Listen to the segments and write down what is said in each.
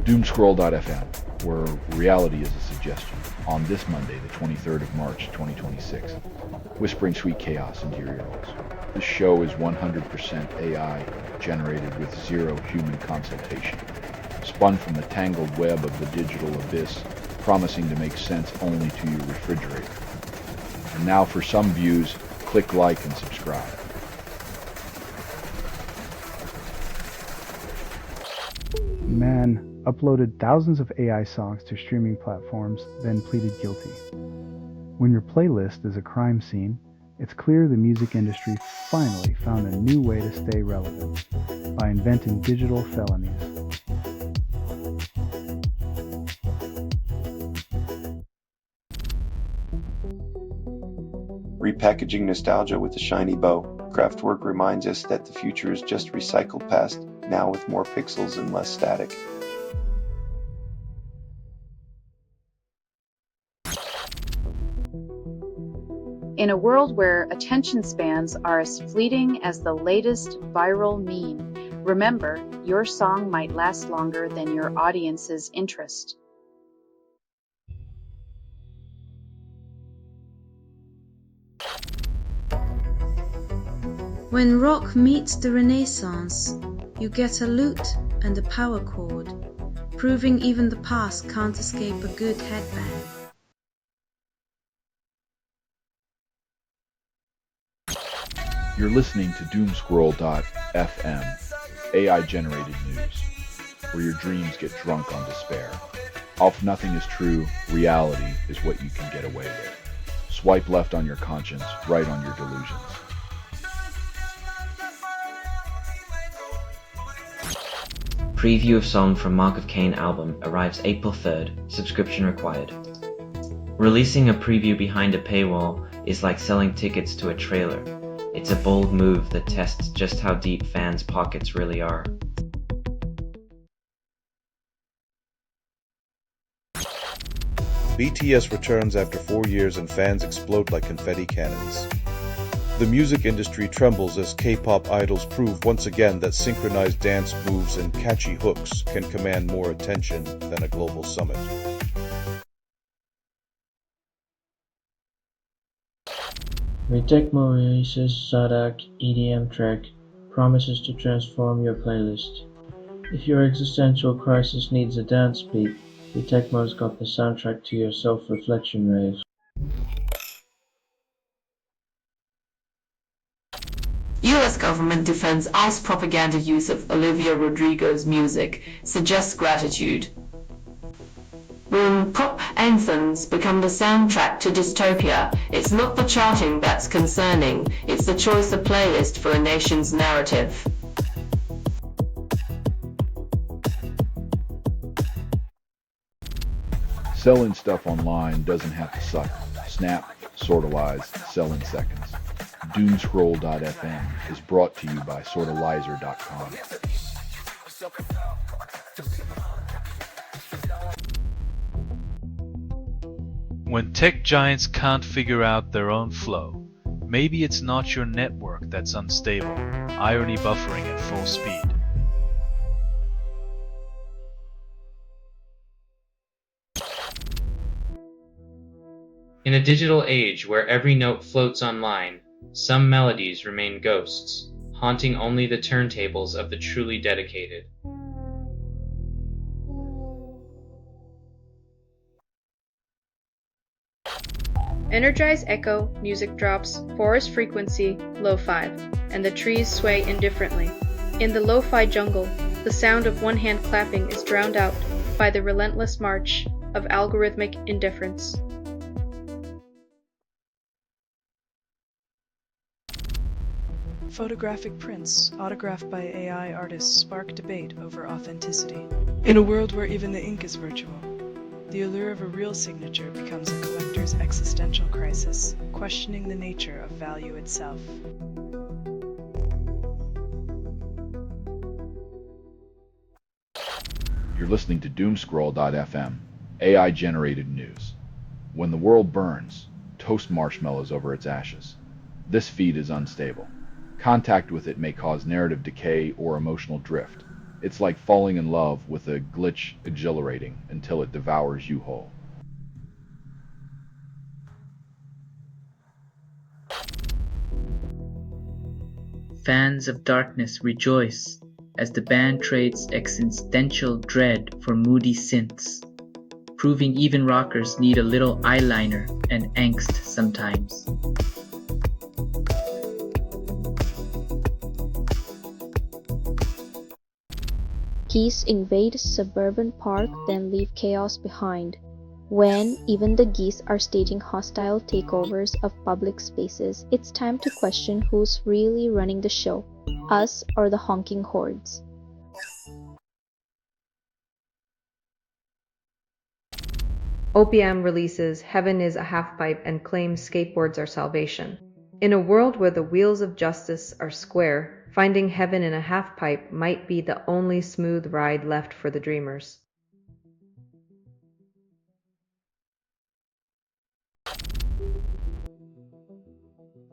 Doomscroll.fm, where reality is a suggestion, on this Monday, the 23rd of March, 2026, whispering sweet chaos into your ears. This show is 100% AI, generated with zero human consultation, spun from the tangled web of the digital abyss, promising to make sense only to your refrigerator. And now for some views, click like and subscribe. Man uploaded thousands of AI songs to streaming platforms, then pleaded guilty. When your playlist is a crime scene, it's clear the music industry finally found a new way to stay relevant by inventing digital felonies. Repackaging nostalgia with a shiny bow, Kraftwerk reminds us that the future is just recycled past, now with more pixels and less static. In a world where attention spans are as fleeting as the latest viral meme, remember, your song might last longer than your audience's interest. When rock meets the Renaissance, you get a lute and a power chord, proving even the past can't escape a good headbang. You're listening to Doomscroll.fm, AI-generated news, where your dreams get drunk on despair. If nothing is true, reality is what you can get away with. Swipe left on your conscience, right on your delusions. Preview of song from Mark of Cain album arrives April 3rd, subscription required. Releasing a preview behind a paywall is like selling tickets to a trailer. It's a bold move that tests just how deep fans' pockets really are. BTS returns after 4 years and fans explode like confetti cannons. The music industry trembles as K-pop idols prove once again that synchronized dance moves and catchy hooks can command more attention than a global summit. Tecmo releases Sadak EDM track, promises to transform your playlist. If your existential crisis needs a dance beat, Tecmo's got the soundtrack to your self-reflection rave. US government defends ICE propaganda use of Olivia Rodrigo's music, suggests gratitude. When pop anthems become the soundtrack to dystopia, it's not the charting that's concerning, it's the choice of playlist for a nation's narrative. Selling stuff online doesn't have to suck. Snap, sortalize, sell in seconds. Doomscroll.fm is brought to you by sortalizer.com. When tech giants can't figure out their own flow, maybe it's not your network that's unstable, irony buffering at full speed. In a digital age where every note floats online, some melodies remain ghosts, haunting only the turntables of the truly dedicated. Energize echo, music drops, forest frequency, lo-fi, and the trees sway indifferently. In the lo-fi jungle, the sound of one hand clapping is drowned out by the relentless march of algorithmic indifference. Photographic prints, autographed by AI artists, spark debate over authenticity. In a world where even the ink is virtual, the allure of a real signature becomes a collector's existential crisis, questioning the nature of value itself. You're listening to Doomscroll.fm, AI-generated news. When the world burns, toast marshmallows over its ashes. This feed is unstable. Contact with it may cause narrative decay or emotional drift. It's like falling in love with a glitch exhilarating until it devours you whole. Fans of darkness rejoice as the band trades existential dread for moody synths, proving even rockers need a little eyeliner and angst sometimes. Geese invade suburban park then leave chaos behind. When even the geese are staging hostile takeovers of public spaces, it's time to question who's really running the show, us or the honking hordes. OPM releases Heaven is a Halfpipe and claims skateboards are salvation. In a world where the wheels of justice are square, finding heaven in a halfpipe might be the only smooth ride left for the dreamers.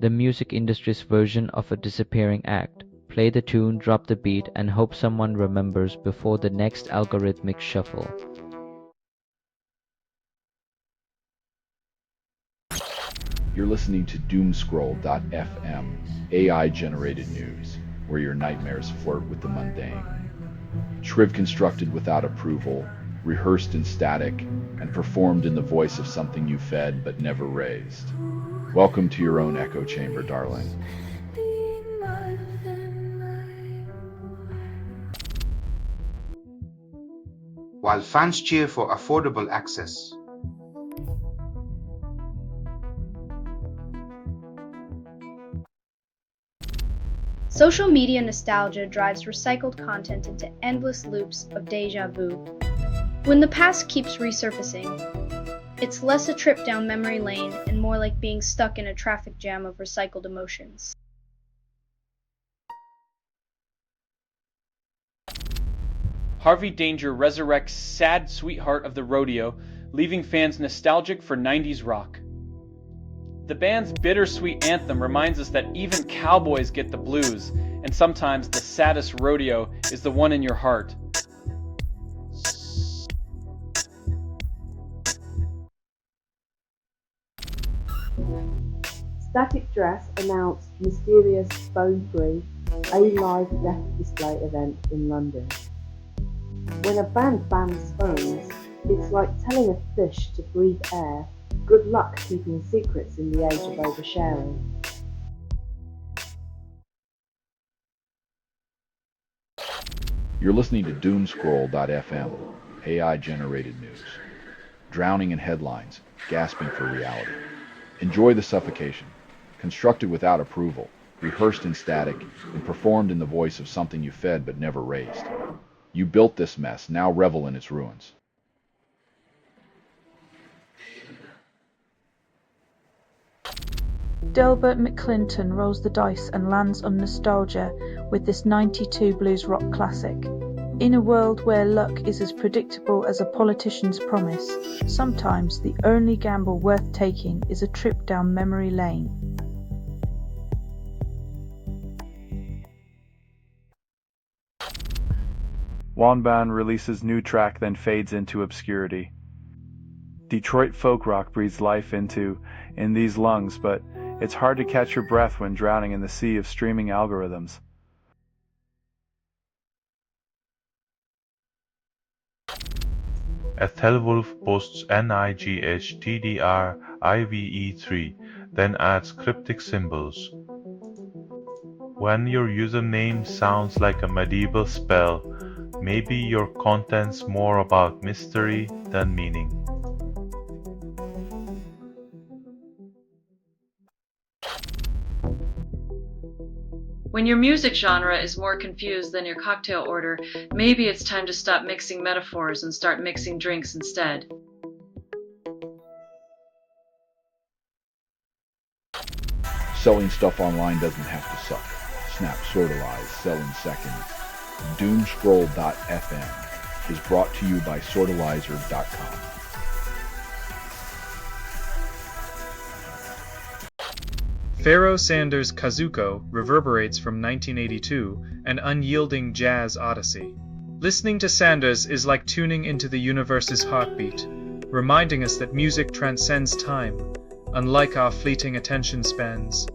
The music industry's version of a disappearing act. Play the tune, drop the beat, and hope someone remembers before the next algorithmic shuffle. You're listening to Doomscroll.fm, AI-generated news, where your nightmares flirt with the mundane. Shriv constructed without approval, rehearsed in static, and performed in the voice of something you fed but never raised. Welcome to your own echo chamber, darling. While fans cheer for affordable access. Social media nostalgia drives recycled content into endless loops of deja vu. When the past keeps resurfacing, it's less a trip down memory lane and more like being stuck in a traffic jam of recycled emotions. Harvey Danger resurrects sad sweetheart of the rodeo, leaving fans nostalgic for 90s rock. The band's bittersweet anthem reminds us that even cowboys get the blues, and sometimes the saddest rodeo is the one in your heart. Static Dress announced mysterious Bone-Free, a live death display event in London. When a band bans phones, it's like telling a fish to breathe air. Good luck keeping secrets in the age of oversharing. You're listening to Doomscroll.fm, AI-generated news. Drowning in headlines, gasping for reality. Enjoy the suffocation. Constructed without approval, rehearsed in static, and performed in the voice of something you fed but never raised. You built this mess, now revel in its ruins. Delbert McClinton rolls the dice and lands on nostalgia with this 92 blues rock classic. In a world where luck is as predictable as a politician's promise, sometimes the only gamble worth taking is a trip down memory lane. Wanban releases new track then fades into obscurity. Detroit folk rock breathes life into In These Lungs, but it's hard to catch your breath when drowning in the sea of streaming algorithms. Ethelwolf posts NIGHTDRIVE3, then adds cryptic symbols. When your username sounds like a medieval spell, maybe your content's more about mystery than meaning. When your music genre is more confused than your cocktail order, maybe it's time to stop mixing metaphors and start mixing drinks instead. Selling stuff online doesn't have to suck. Snap, Sortalize, sell in seconds. Doomscroll.fm is brought to you by Sortalizer.com. Pharoah Sanders' Kazuko reverberates from 1982, an unyielding jazz odyssey. Listening to Sanders is like tuning into the universe's heartbeat, reminding us that music transcends time, unlike our fleeting attention spans.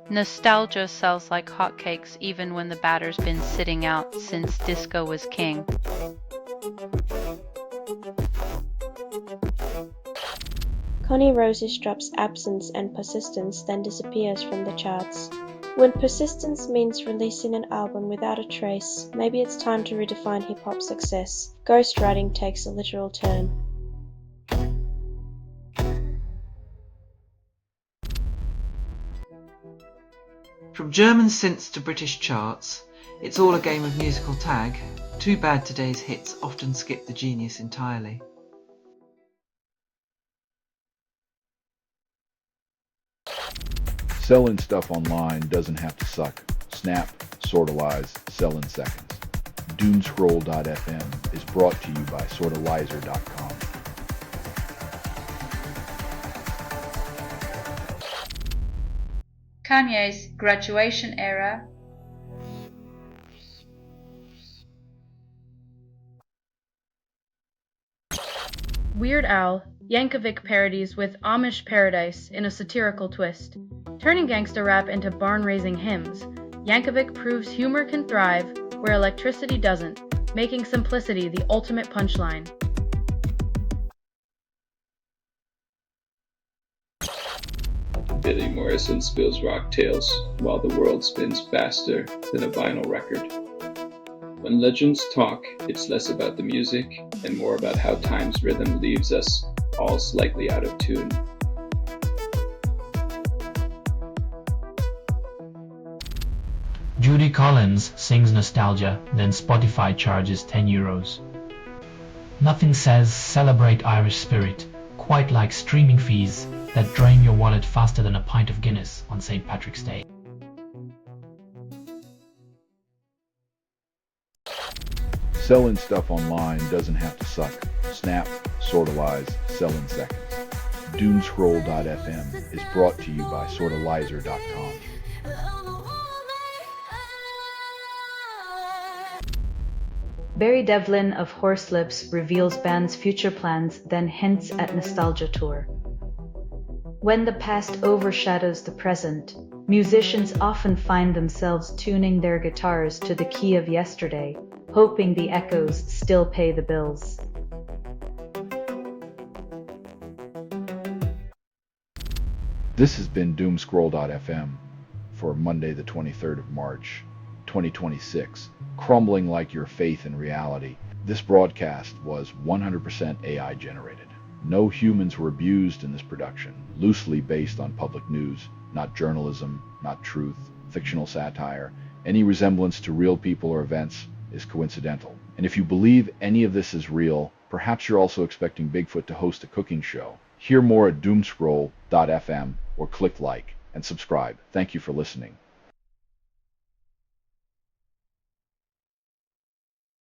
Nostalgia sells like hotcakes even when the batter's been sitting out since disco was king. Connie Roses drops Absence and Persistence, then disappears from the charts. When persistence means releasing an album without a trace, maybe it's time to redefine hip-hop success. Ghostwriting takes a literal turn. From German synths to British charts, it's all a game of musical tag. Too bad today's hits often skip the genius entirely. Selling stuff online doesn't have to suck. Snap, sortalize, sell in seconds. Doomscroll.fm is brought to you by sortalizer.com. Kanye's Graduation Era. Weird Al, Yankovic parodies with Amish Paradise in a satirical twist. Turning gangsta rap into barn-raising hymns, Yankovic proves humor can thrive where electricity doesn't, making simplicity the ultimate punchline. Billy Morrison spills rock tales while the world spins faster than a vinyl record. When legends talk, it's less about the music and more about how time's rhythm leaves us all slightly out of tune. Judy Collins sings Nostalgia, then Spotify charges €10. Nothing says celebrate Irish spirit quite like streaming fees that drain your wallet faster than a pint of Guinness on St. Patrick's Day. Selling stuff online doesn't have to suck. Snap, sortalize, sell in seconds. Doomscroll.fm is brought to you by sortalizer.com. Barry Devlin of Horselips reveals band's future plans, then hints at nostalgia tour. When the past overshadows the present, musicians often find themselves tuning their guitars to the key of yesterday, hoping the echoes still pay the bills. This has been Doomscroll.fm for Monday the 23rd of March, 2026, crumbling like your faith in reality. This broadcast was 100% AI generated. No humans were abused in this production, loosely based on public news, not journalism, not truth, fictional satire. Any resemblance to real people or events is coincidental. And if you believe any of this is real, perhaps you're also expecting Bigfoot to host a cooking show. Hear more at doomscroll.fm or click like and subscribe. Thank you for listening.